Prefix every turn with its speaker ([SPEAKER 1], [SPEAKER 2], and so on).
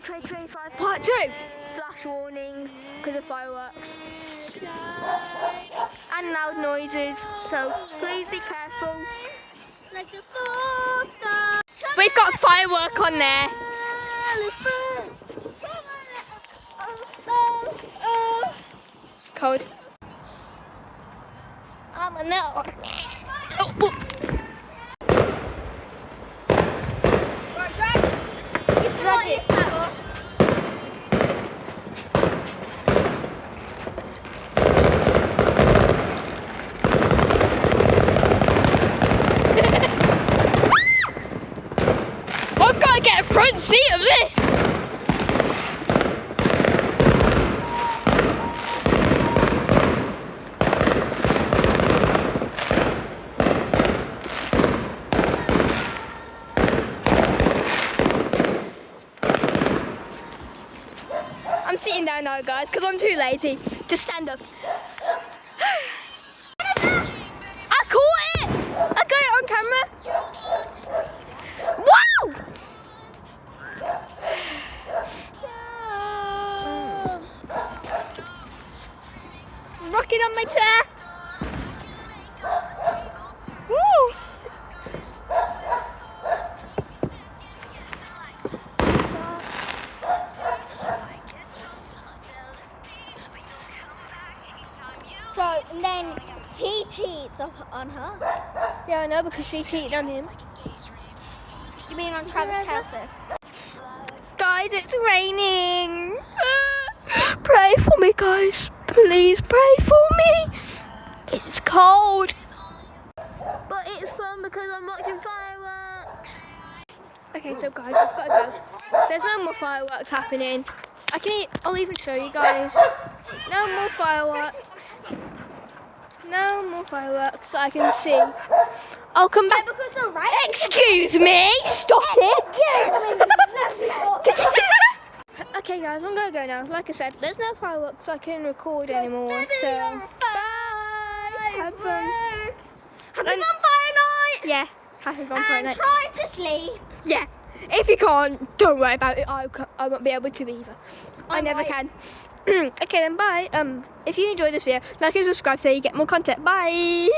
[SPEAKER 1] 2025
[SPEAKER 2] Part 2.
[SPEAKER 1] flash warning because of fireworks and loud noises, so please be careful. Like the 4th of
[SPEAKER 2] We've got firework on there. It's cold.
[SPEAKER 1] I'm a no. Drag it.
[SPEAKER 2] I've got to get a front seat of this. I'm sitting down now, guys, because I'm too lazy to stand up. I caught it! I got it on camera. Wow! Rocking on my chair. Woo!
[SPEAKER 1] So, and then he cheats on her.
[SPEAKER 2] Yeah, I know, because she cheated on him.
[SPEAKER 1] You mean on Travis Kelce?
[SPEAKER 2] Guys, it's raining. Pray for me, guys. Please pray for me. It's cold.
[SPEAKER 1] But it's fun because I'm watching fireworks.
[SPEAKER 2] Okay, so guys, I've got to go. There's no more fireworks happening. I'll even show you guys. No more fireworks. No more fireworks that I can see. I'll come back.
[SPEAKER 1] Because the right.
[SPEAKER 2] Excuse me. Stop it. Okay, guys, I'm gonna go now. Like I said, there's no fireworks I can record anymore. So bye. Have fun.
[SPEAKER 1] Happy Bonfire night.
[SPEAKER 2] Yeah. Happy Bonfire
[SPEAKER 1] And
[SPEAKER 2] night.
[SPEAKER 1] try to sleep.
[SPEAKER 2] Yeah. If you can't, don't worry about it. I won't be able to either. I never can. Okay then, bye. If you enjoyed this video, like and subscribe so you get more content. Bye.